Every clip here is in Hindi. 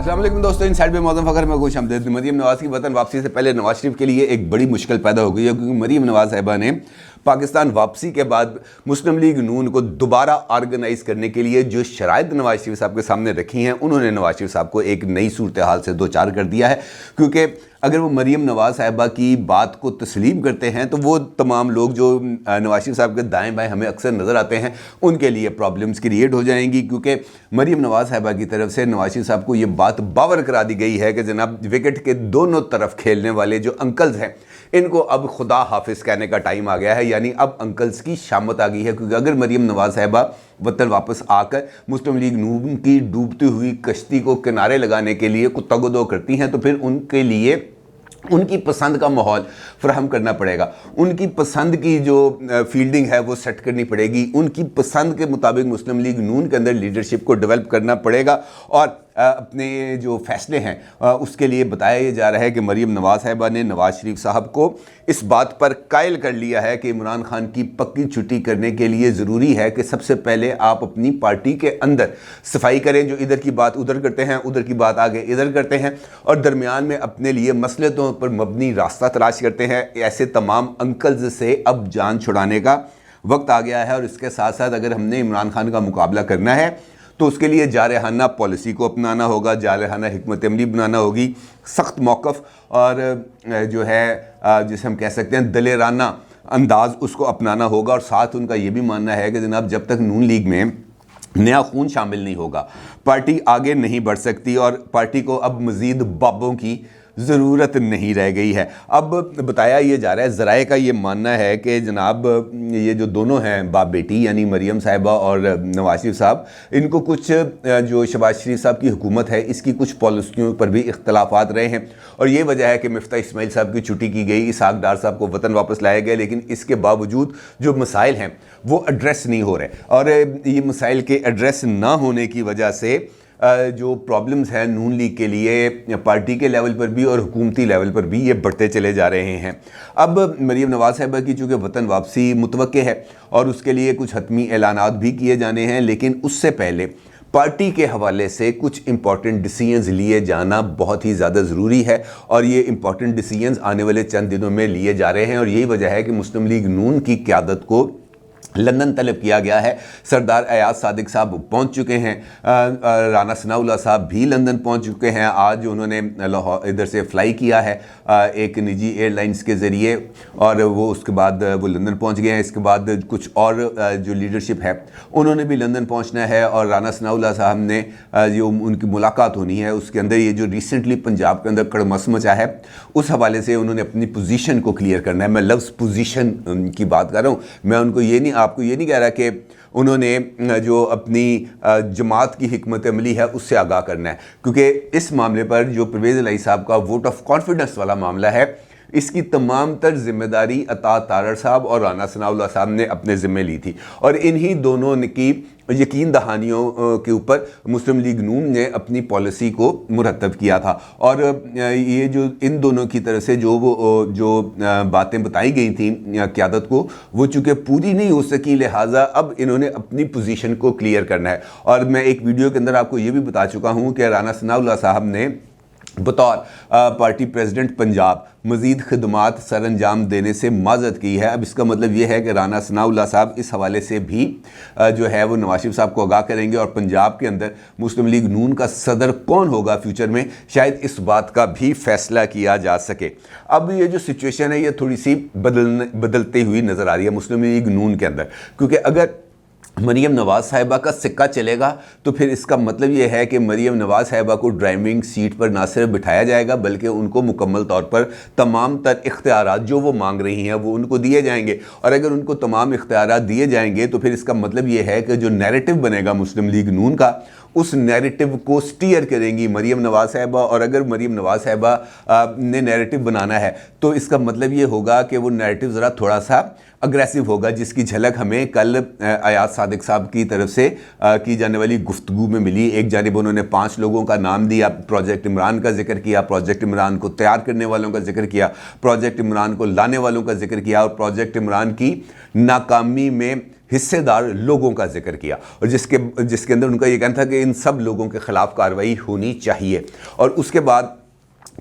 अस्सलाम वालेकुम दोस्तों, इनसाइड में मौजूद फखर में खुश आमदीद। मरीम नवाज़ की वतन वापसी से पहले नवाज शरीफ के लिए एक बड़ी मुश्किल पैदा हो गई है, क्योंकि मरीम नवाज़ साहिबा ने पाकिस्तान वापसी के बाद मुस्लिम लीग नून को दोबारा ऑर्गेनाइज करने के लिए जो शराइत नवाज शरीफ साहब के सामने रखी हैं, उन्होंने नवाज शरीफ साहब को एक नई सूरत हाल से दो चार कर दिया है। क्योंकि अगर वो मरीम नवाज़ साहिबा की बात को तस्लीम करते हैं तो वो तमाम लोग जो नवाज शरीफ साहब के दाएं बाएं हमें अक्सर नज़र आते हैं, उनके लिए प्रॉब्लम्स क्रिएट हो जाएंगी। क्योंकि मरीम नवाज़ साहिबा की तरफ से नवाज शरीफ साहब को ये बात बावर करा दी गई है कि जनाब विकेट के दोनों तरफ खेलने वाले जो अंकल्स हैं, इनको अब खुदा हाफिज़ कहने का टाइम आ गया है, यानी अब अंकल्स की शामत आ गई है। क्योंकि अगर मरीम नवाज़ साहिबा वतन वापस आकर मुस्लिम लीग नून की डूबती हुई कश्ती को किनारे लगाने के लिए कुत्तागोदो करती हैं, तो फिर उनके लिए उनकी पसंद का माहौल फ्राहम करना पड़ेगा, उनकी पसंद की जो फील्डिंग है वो सेट करनी पड़ेगी, उनकी पसंद के मुताबिक मुस्लिम लीग नून के अंदर लीडरशिप को डेवलप करना पड़ेगा। और अपने जो फैसले हैं उसके लिए बताया जा रहा है कि मरीम नवाज़ साहिबा ने नवाज शरीफ साहब को इस बात पर कायल कर लिया है कि इमरान खान की पक्की छुट्टी करने के लिए ज़रूरी है कि सबसे पहले आप अपनी पार्टी के अंदर सफाई करें, जो इधर की बात उधर करते हैं, उधर की बात आगे इधर करते हैं, और दरमियान में अपने लिए मसलतों पर मबनी रास्ता तलाश करते हैं। ऐसे तमाम अंकल्स से अब जान छुड़ाने का वक्त आ गया है। और इसके साथ साथ अगर हमने इमरान खान का मुकाबला करना है तो उसके लिए जारहाना पॉलिसी को अपनाना होगा, जारहाना हिकमत अमली बनाना होगी, सख्त मौक़िफ़ और जो है जिसे हम कह सकते हैं दलेराना अंदाज़ उसको अपनाना होगा। और साथ उनका ये भी मानना है कि जनाब जब तक नून लीग में नया खून शामिल नहीं होगा, पार्टी आगे नहीं बढ़ सकती और पार्टी को अब मज़ीद बाबों की ज़रूरत नहीं रह गई है। अब बताया ये जा रहा है, ज़राए का ये मानना है कि जनाब ये जो दोनों हैं बाप बेटी, यानी मरीम साहिबा और नवाज शरीफ साहब, इनको कुछ जो शहबाज शरीफ साहब की हुकूमत है इसकी कुछ पॉलिसियों पर भी इख्तलाफात रहे हैं। और ये वजह है कि मिफ्ता इस्माइल साहब की छुट्टी की गई, इसहाक डार साहब को वतन वापस लाया गया, लेकिन इसके बावजूद जो मसाइल हैं वो एड्रेस नहीं हो रहे। और ये मसाइल के एड्रेस ना होने की वजह से जो प्रॉब्लम्स हैं नून लीग के लिए पार्टी के लेवल पर भी और हुकूमती लेवल पर भी ये बढ़ते चले जा रहे हैं। अब मरीम नवाज़ साहिबा की चूँकि वतन वापसी मुतवक्के है और उसके लिए कुछ हतमी ऐलानात भी किए जाने हैं, लेकिन उससे पहले पार्टी के हवाले से कुछ इंपॉर्टेंट डिसीजंस लिए जाना बहुत ही ज़्यादा ज़रूरी है। और ये इंपॉर्टेंट डिसीजंस आने वाले चंद दिनों में लिए जा रहे हैं। और यही वजह है कि मुस्लिम लीग नून की क़यादत को लंदन तलब किया गया है। सरदार अयाज सादिक साहब पहुंच चुके हैं, राना सनाउल्लाह साहब भी लंदन पहुंच चुके हैं। आज उन्होंने लाहौर इधर से फ़्लाई किया है एक निजी एयरलाइंस के ज़रिए, और वो उसके बाद वो लंदन पहुंच गए हैं। इसके बाद कुछ और जो लीडरशिप है उन्होंने भी लंदन पहुंचना है। और राना सनाउल्लाह साहब ने जो उनकी मुलाकात होनी है उसके अंदर ये जो रिसेंटली पंजाब के अंदर कड़मस मचा है उस हवाले से उन्होंने अपनी पोजीशन को क्लियर करना है। मैं लफ्ज़ पोजीशन की बात कर रहा हूँ, मैं उनको ये नहीं आपको ये नहीं कह रहा कि उन्होंने जो अपनी जमात की हिकमत अमली है उससे आगाह करना है, क्योंकि इस मामले पर जो परवेज़ इलाही साहब का वोट ऑफ कॉन्फिडेंस वाला मामला है इसकी तमाम तर जिम्मेदारी अता तारड़ साहब और राना सनाउल्लाह साहब ने अपने ज़िम्मे ली थी। और इन्हीं दोनों की यकीन दहानियों के ऊपर मुस्लिम लीग नून ने अपनी पॉलिसी को मुरतब किया था। और ये जो इन दोनों की तरफ से जो बातें बताई गई थी क़यादत को, वो चूँकि पूरी नहीं हो सकी, लिहाजा अब इन्होंने अपनी पोजीशन को क्लियर करना है। और मैं एक वीडियो के अंदर आपको ये भी बता चुका हूँ कि राना सनाउल्लाह साहब ने बतौर पार्टी प्रेसिडेंट पंजाब मज़ीद खिदमात सर अंजाम देने से माज़रत की है। अब इसका मतलब ये है कि राना सनाउल्लाह साहब इस हवाले से भी जो है वो नवाज शरीफ साहब को आगाह करेंगे। और पंजाब के अंदर मुस्लिम लीग नून का सदर कौन होगा फ्यूचर में, शायद इस बात का भी फैसला किया जा सके। अब ये जो सिचुएशन है ये थोड़ी सी बदलती हुई नज़र आ रही है मुस्लिम लीग नून के अंदर, क्योंकि अगर मरीम नवाज़ साहिबा का सिक्का चलेगा तो फिर इसका मतलब ये है कि मरीम नवाज़ साहिबा को ड्राइविंग सीट पर ना सिर्फ बिठाया जाएगा बल्कि उनको मुकम्मल तौर पर तमाम तर इख्तियारात जो वो मांग रही हैं वो उनको दिए जाएंगे। और अगर उनको तमाम इख्तियारात दिए जाएंगे तो फिर इसका मतलब ये है कि जो नैरेटिव बनेगा मुस्लिम लीग नून का, उस नैरेटिव को स्टीयर करेंगी मरीम नवाज़ साहिबा। और अगर मरीम नवाज़ साहिबा ने नैरेटिव बनाना है तो इसका मतलब ये होगा कि वो नैरेटिव ज़रा थोड़ा सा अग्रेसिव होगा, जिसकी झलक हमें कल अयाज सादिक साहब की तरफ से की जाने वाली गुफ्तगू में मिली। एक जानिब उन्होंने 5 लोगों का नाम दिया, प्रोजेक्ट इमरान का जिक्र किया, प्रोजेक्ट इमरान को तैयार करने वालों का जिक्र किया, प्रोजेक्ट इमरान को लाने वालों का जिक्र किया, और प्रोजेक्ट इमरान की नाकामी में हिस्सेदार लोगों का जिक्र किया और जिसके अंदर उनका ये कहना था कि इन सब लोगों के खिलाफ कार्रवाई होनी चाहिए। और उसके बाद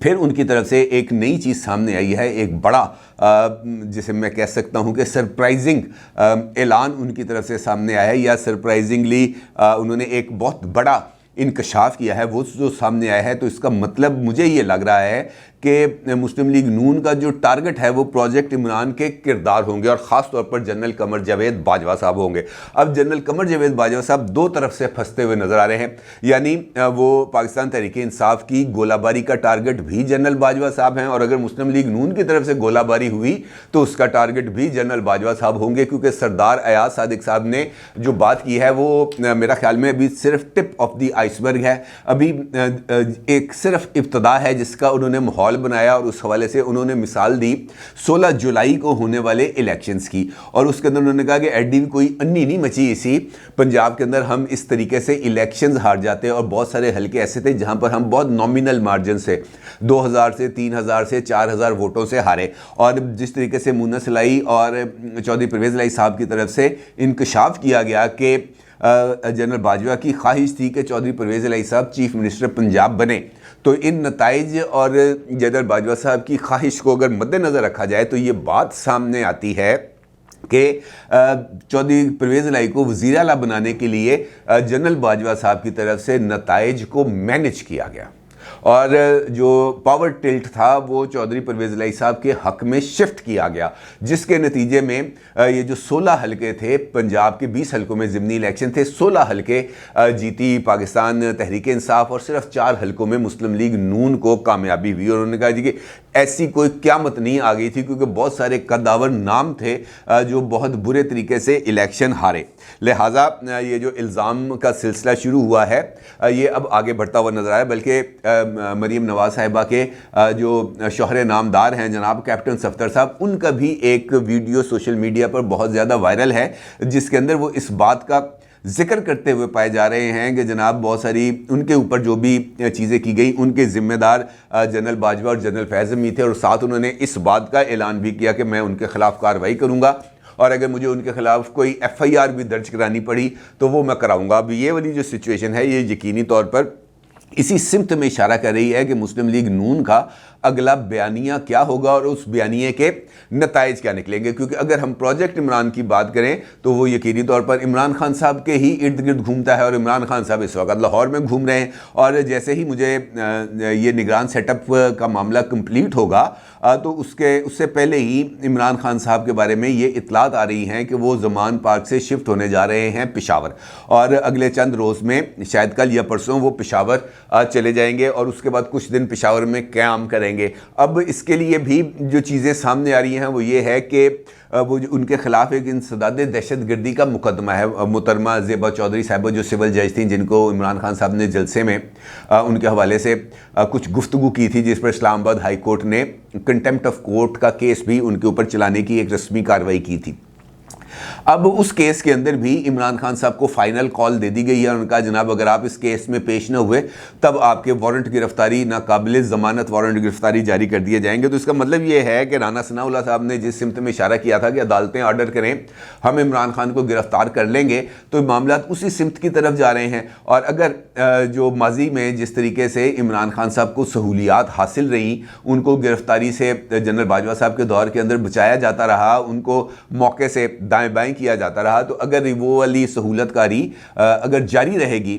फिर उनकी तरफ से एक नई चीज़ सामने आई है, एक बड़ा जिसे मैं कह सकता हूं कि सरप्राइजिंग ऐलान उनकी तरफ से सामने आया है, या सरप्राइजिंगली उन्होंने एक बहुत बड़ा इंकशाफ किया है। वो जो सामने आया है तो इसका मतलब मुझे ये लग रहा है कि मुस्लिम लीग नून का जो टारगेट है वो प्रोजेक्ट इमरान के किरदार होंगे और ख़ास तौर पर जनरल कमर जावेद बाजवा साहब होंगे। अब जनरल कमर जावेद बाजवा साहब दो तरफ से फंसते हुए नजर आ रहे हैं, यानी वो पाकिस्तान तहरीक इंसाफ की गोलाबारी का टारगेट भी जनरल बाजवा साहब हैं, और अगर मुस्लिम लीग नून की तरफ से गोलाबारी हुई तो उसका टारगेट भी जनरल बाजवा साहब होंगे, क्योंकि सरदार अयाज सादिक साहब ने जो बात की है वो मेरा ख्याल में अभी सिर्फ टिप ऑफ द आइसबर्ग है, अभी एक सिर्फ इब्तदा है जिसका उन्होंने माहौल बनाया। और उस हवाले से उन्होंने मिसाल दी 16 जुलाई को होने वाले इलेक्शंस की, और उसके अंदर उन्होंने कहा कि एडी कोई अन्नी नहीं मची इसी पंजाब के अंदर हम इस तरीके से इलेक्शंस हार जाते हैं, और बहुत सारे हल्के ऐसे थे जहां पर हम बहुत नॉमिनल मार्जिन से 2000 से 3000 से 4000 वोटों से हारे। और जिस तरीके से मुन्ना सलाई और चौधरी परवेज़ इलाही साहब की तरफ से इंकशाफ किया गया कि जनरल बाजवा की ख्वाहिश थी कि चौधरी परवेज़ इलाही साहब चीफ मिनिस्टर पंजाब बने, तो इन नताइज और जनरल बाजवा साहब की ख्वाहिश को अगर मद्देनज़र रखा जाए तो ये बात सामने आती है कि चौधरी परवेज़ इलाही को वज़ीर आला बनाने के लिए जनरल बाजवा साहब की तरफ से नताइज को मैनेज किया गया, और जो पावर टिल्ट था वो चौधरी परवेज़ इलाही साहब के हक में शिफ्ट किया गया, जिसके नतीजे में ये जो 16 हलके थे, पंजाब के 20 हलकों में ज़िमनी इलेक्शन थे, 16 हलके जीती पाकिस्तान तहरीक इंसाफ और सिर्फ 4 हलकों में मुस्लिम लीग नून को कामयाबी हुई। और उन्होंने कहा जी कि ऐसी कोई क़यामत नहीं आ गई थी, क्योंकि बहुत सारे कद्दावर नाम थे जो बहुत बुरे तरीके से इलेक्शन हारे। लिहाजा ये जो इल्ज़ाम का सिलसिला शुरू हुआ है ये अब आगे बढ़ता हुआ नजर आया, बल्कि मरीम नवाज साहिबा के जो शोहरे नामदार हैं जनाब कैप्टन सफ्तर साहब, उनका भी एक वीडियो सोशल मीडिया पर बहुत ज़्यादा वायरल है, जिसके अंदर वो इस बात का जिक्र करते हुए पाए जा रहे हैं कि जनाब बहुत सारी उनके ऊपर जो भी चीज़ें की गई उनके ज़िम्मेदार जनरल बाजवा और जनरल फैज़ अमी थे, और साथ उन्होंने इस बात का ऐलान भी किया कि मैं उनके खिलाफ कार्रवाई करूँगा, और अगर मुझे उनके खिलाफ कोई FIR भी दर्ज करानी पड़ी तो वो मैं कराऊंगा। अब ये वाली जो सिचुएशन है ये यकीनी तौर पर इसी सिमत में इशारा कर रही है कि मुस्लिम लीग नून का अगला बयानिया क्या होगा और उस बयानिए के नताइज क्या निकलेंगे, क्योंकि अगर हम प्रोजेक्ट इमरान की बात करें तो वो यकीनी तौर पर इमरान खान साहब के ही इर्द गिर्द घूमता है, और इमरान खान साहब इस वक्त लाहौर में घूम रहे हैं, और जैसे ही मुझे ये निगरान सेटअप का मामला कंप्लीट होगा तो उससे पहले ही इमरान खान साहब के बारे में ये इतलात आ रही हैं कि वो ज़मान पार्क से शिफ्ट होने जा रहे हैं पेशावर, और अगले चंद रोज़ में शायद कल या परसों वो पेशावर चले जाएंगे और उसके बाद कुछ दिन पेशावर में क़याम करेंगे। अब इसके लिए भी जो चीज़ें सामने आ रही हैं वो ये है कि वो उनके खिलाफ एक इंसदाद दहशतगर्दी का मुकदमा है। मुहतरमा ज़ेबा चौधरी साहिबा जो सिविल जज थी, जिनको इमरान खान साहब ने जलसे में उनके हवाले से कुछ गुफ्तगू की थी, जिस पर इस्लामाबाद हाई कोर्ट ने कंटेम्प्ट ऑफ कोर्ट का केस भी उनके ऊपर चलाने की एक रस्मी कार्रवाई की थी। अब उस केस के अंदर भी इमरान खान साहब को फाइनल कॉल दे दी गई है, उनका जनाब अगर आप इस केस में पेश न हुए तब आपके वारंट गिरफ्तारी नाकाबिल ज़मानत वारंट गिरफ्तारी जारी कर दिए जाएंगे। तो इसका मतलब ये है कि राना सनाउल्लाह साहब ने जिस सिमत में इशारा किया था कि अदालतें ऑर्डर करें हम इमरान खान को गिरफ्तार कर लेंगे, तो मामला उसी सिमत की तरफ जा रहे हैं। और अगर जो माजी में जिस तरीके से इमरान खान साहब को सहूलियात हासिल रहीं, उनको गिरफ्तारी से जनरल बाजवा साहब के दौर के अंदर बचाया जाता रहा, उनको मौके से दाएं बाएं किया जाता रहा, तो अगर वो वाली सहूलतकारी अगर जारी रहेगी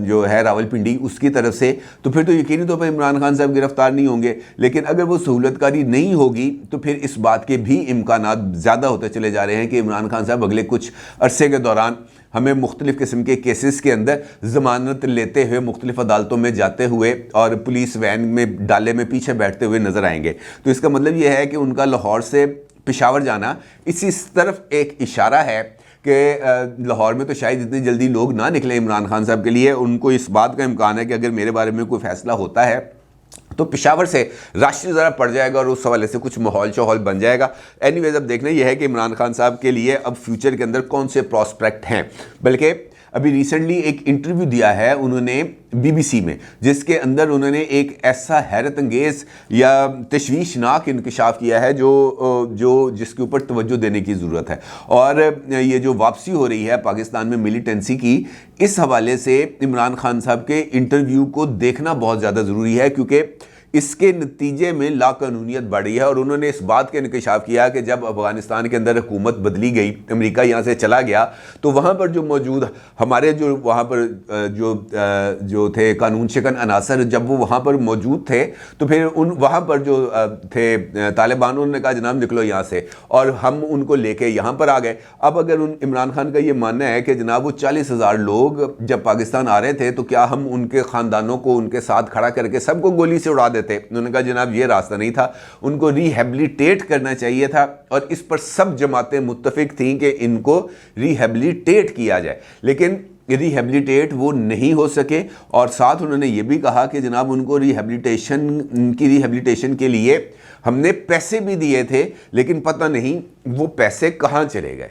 जो है रावलपिंडी उसकी तरफ से, तो फिर तो यकीनी तौर पर इमरान खान साहब गिरफ्तार नहीं होंगे। लेकिन अगर वो सहूलतकारी नहीं होगी तो फिर इस बात के भी इम्कानात ज़्यादा होते चले जा रहे हैं कि इमरान खान साहब अगले कुछ अरसे के दौरान हमें मुख्तलिफ़ किस्म के केसेस के अंदर ज़मानत लेते हुए मुख्तलिफ़ अदालतों में जाते हुए और पुलिस वैन में डाले में पीछे बैठते हुए नज़र आएंगे। तो इसका मतलब ये है कि उनका लाहौर से पेशावर जाना इसी तरफ एक इशारा है कि लाहौर में तो शायद इतनी जल्दी लोग ना निकले इमरान खान साहब के लिए। उनको इस बात का इम्कान है कि अगर मेरे बारे में कोई फ़ैसला होता है तो पेशावर से रश ज़रा पड़ जाएगा और उस हवाले से कुछ माहौल शोहौल बन जाएगा। एनीवेज अब देखना यह है कि इमरान खान साहब के लिए अब फ्यूचर के अंदर कौन से प्रॉस्पेक्ट हैं। बल्कि अभी रिसेंटली एक इंटरव्यू दिया है उन्होंने बीबीसी में, जिसके अंदर उन्होंने एक ऐसा हैरत अंगेज या तशवीशनाक इंकशाफ किया है जो जिसके ऊपर तवज्जो देने की ज़रूरत है। और ये जो वापसी हो रही है पाकिस्तान में मिलिटेंसी की, इस हवाले से इमरान खान साहब के इंटरव्यू को देखना बहुत ज़्यादा ज़रूरी है, क्योंकि इसके नतीजे में लाकानूनियत बढ़ी है। और उन्होंने इस बात का इंकशाफ किया कि जब अफगानिस्तान के अंदर हुकूमत बदली गई, अमेरिका यहाँ से चला गया, तो वहाँ पर जो मौजूद हमारे जो वहाँ पर जो थे कानून शिकन अनासर, जब वो वहाँ पर मौजूद थे तो फिर वहाँ पर जो थे तालिबान, उन्होंने कहा जनाब निकलो यहाँ से, और हम उनको लेके यहाँ पर आ गए। अब अगर इमरान खान का ये मानना है कि जनाब वो 40,000 लोग जब पाकिस्तान आ रहे थे तो क्या हम उनके ख़ानदानों को उनके साथ खड़ा करके सबको गोली से उड़ा देते? उन्होंने कहा जनाब ये रास्ता नहीं था, उनको रिहेबिलिटेट करना चाहिए था, और इस पर सब जमातें मुत्तफिक थीं कि इनको रिहेबिलिटेट किया जाए, लेकिन रिहेबिलिटेट वो नहीं हो सके। और साथ उन्होंने ये भी कहा कि जनाब उनको रिहेबिलिटेशन के लिए हमने पैसे भी दिए थे, लेकिन पता नहीं वो पैसे कहाँ चले गए।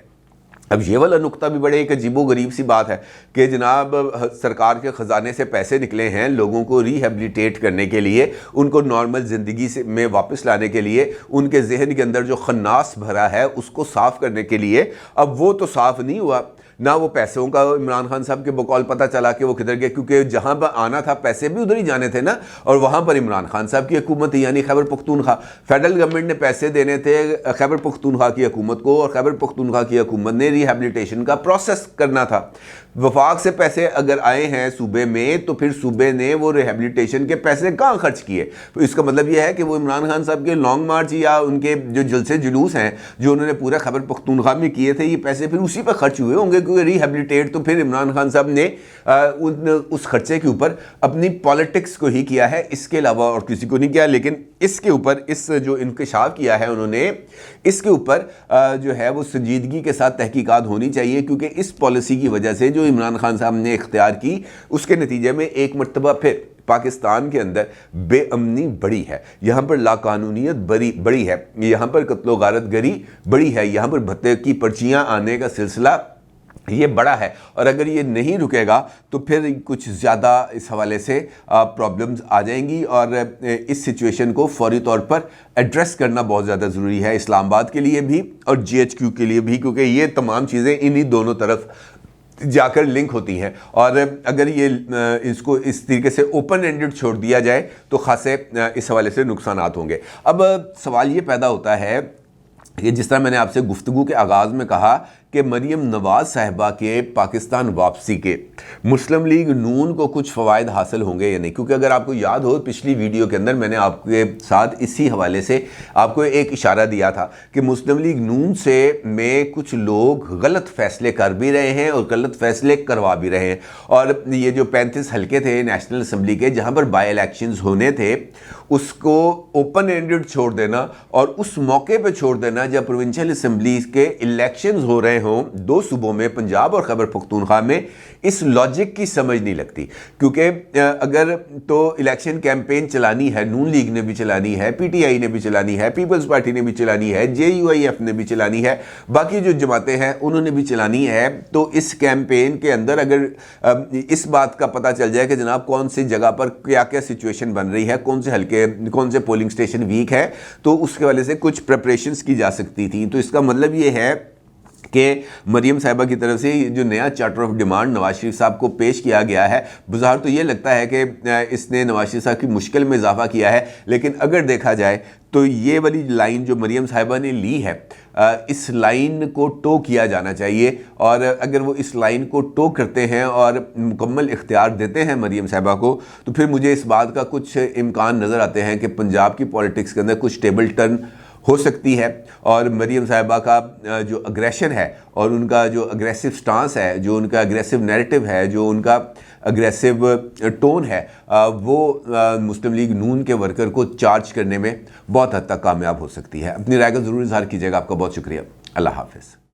अब ये वाला नुक्ता भी बड़े एक अजीबोगरीब सी बात है कि जनाब सरकार के ख़जाने से पैसे निकले हैं लोगों को रिहेबिलिटेट करने के लिए, उनको नॉर्मल ज़िंदगी से में वापस लाने के लिए, उनके जहन के अंदर जो खन्नास भरा है उसको साफ़ करने के लिए। अब वो तो साफ़ नहीं हुआ, ना वो पैसों का इमरान खान साहब के बकौल पता चला कि वो किधर गए, क्योंकि जहां पर आना था पैसे भी उधर ही जाने थे ना, और वहां पर इमरान खान साहब की हुकूमत यानी खैबर पख्तूनख्वा, फेडरल गवर्नमेंट ने पैसे देने थे खैबर पख्तूनख्वा की हुकूमत को, और खैबर पख्तूनख्वा की हुकूमत ने रिहेबिलिटेशन का प्रोसेस करना था। वफाक से पैसे अगर आए हैं सूबे में, तो फिर सूबे ने वो रिहेबिलिटेशन के पैसे कहाँ खर्च किए? तो इसका मतलब यह है कि वो इमरान खान साहब के लॉन्ग मार्च या उनके जो जलसे जुलूस हैं जो उन्होंने पूरा खैबर पख्तूनख्वा में किए थे, ये पैसे फिर उसी पर खर्च हुए होंगे, क्योंकि रिहेबिलिटेट तो फिर इमरान खान साहब ने उस खर्चे के ऊपर अपनी पॉलिटिक्स को ही किया है, इसके अलावा और किसी को नहीं किया। लेकिन इसके ऊपर इस जो इंकशाफ किया है उन्होंने, इसके ऊपर जो है वो संजीदगी के साथ तहकीकात होनी चाहिए, क्योंकि इस पॉलिसी की वजह से जो इमरान खान साहब ने इख्तियार की, उसके नतीजे में एक मरतबा फिर पाकिस्तान के अंदर बेअमनी बढ़ी है, यहाँ पर लाकानूनियत बड़ी है, यहाँ पर कत्लो गारत गरी बड़ी है, यहाँ पर भत्ते की पर्चियाँ आने का सिलसिला ये बड़ा है। और अगर ये नहीं रुकेगा तो फिर कुछ ज़्यादा इस हवाले से प्रॉब्लम्स आ जाएंगी, और इस सिचुएशन को फौरी तौर पर एड्रेस करना बहुत ज़्यादा ज़रूरी है, इस्लामाबाद के लिए भी और GHQ के लिए भी, क्योंकि ये तमाम चीज़ें इन्हीं दोनों तरफ जाकर लिंक होती हैं। और अगर ये इसको इस तरीके से ओपन एंडेड छोड़ दिया जाए तो खासे इस हवाले से नुकसानात होंगे। अब सवाल ये पैदा होता है कि जिस तरह मैंने आपसे गुफ्तगू के आगाज़ में कहा कि मरीम नवाज़ साहिबा के पाकिस्तान वापसी के मुस्लिम लीग नून को कुछ फ़वाइद हासिल होंगे या नहीं, क्योंकि अगर आपको याद हो पिछली वीडियो के अंदर मैंने आपके साथ इसी हवाले से आपको एक इशारा दिया था कि मुस्लिम लीग नून से में कुछ लोग गलत फ़ैसले कर भी रहे हैं और गलत फ़ैसले करवा भी रहे हैं। और ये जो 35 हल्के थे नेशनल असम्बली के जहाँ पर बाई इलेक्शंस होने थे, उसको ओपन एंडेड छोड़ देना और उस मौके पर छोड़ देना जब प्रोविंशियल असम्बलीज के इलेक्शंस हो रहे हों दो सूबों में, पंजाब और खैबर पख्तूनख्वा में, इस लॉजिक की समझ नहीं लगती। क्योंकि अगर तो इलेक्शन कैंपेन चलानी है, नून लीग ने भी चलानी है, PTI ने भी चलानी है, पीपल्स पार्टी ने भी चलानी है, JUIF ने भी चलानी है, बाकी जो जमातें हैं उन्होंने भी चलानी है, तो इस कैंपेन के अंदर अगर इस बात का पता चल जाए कि जनाब कौन सी जगह पर क्या क्या सिचुएशन बन रही है, कौन से हल्के कौन से पोलिंग स्टेशन वीक है, तो उसके वजह से कुछ प्रिपरेशंस की जा सकती थी। तो इसका मतलब ये है कि मरीम साहिबा की तरफ से जो नया charter of demand Nawaz Sharif साहब को पेश किया गया है, बुज़ाहिर तो ये लगता है कि इसने नवाज शरीफ साहब की मुश्किल में इजाफा किया है, लेकिन अगर देखा जाए तो ये वाली लाइन जो मरीम साहिबा ने ली है, इस लाइन को टो किया जाना चाहिए। और अगर वो इस लाइन को टो करते हैं और मुकम्मल इख्तियार देते हैं मरीम साहिबा को, तो फिर मुझे इस बात का कुछ इम्कान नज़र आते हैं कि पंजाब की पॉलिटिक्स के अंदर कुछ टेबल टर्न हो सकती है। और मरीम साहिबा का जो अग्रेशन है और उनका जो अग्रेसिव स्टांस है, जो उनका अग्रेसिव नैरेटिव है, जो उनका अग्रेसिव टोन है, वो मुस्लिम लीग नून के वर्कर को चार्ज करने में बहुत हद तक कामयाब हो सकती है। अपनी राय का ज़रूर इज़हार कीजिएगा। आपका बहुत शुक्रिया। अल्लाह हाफ़िज़।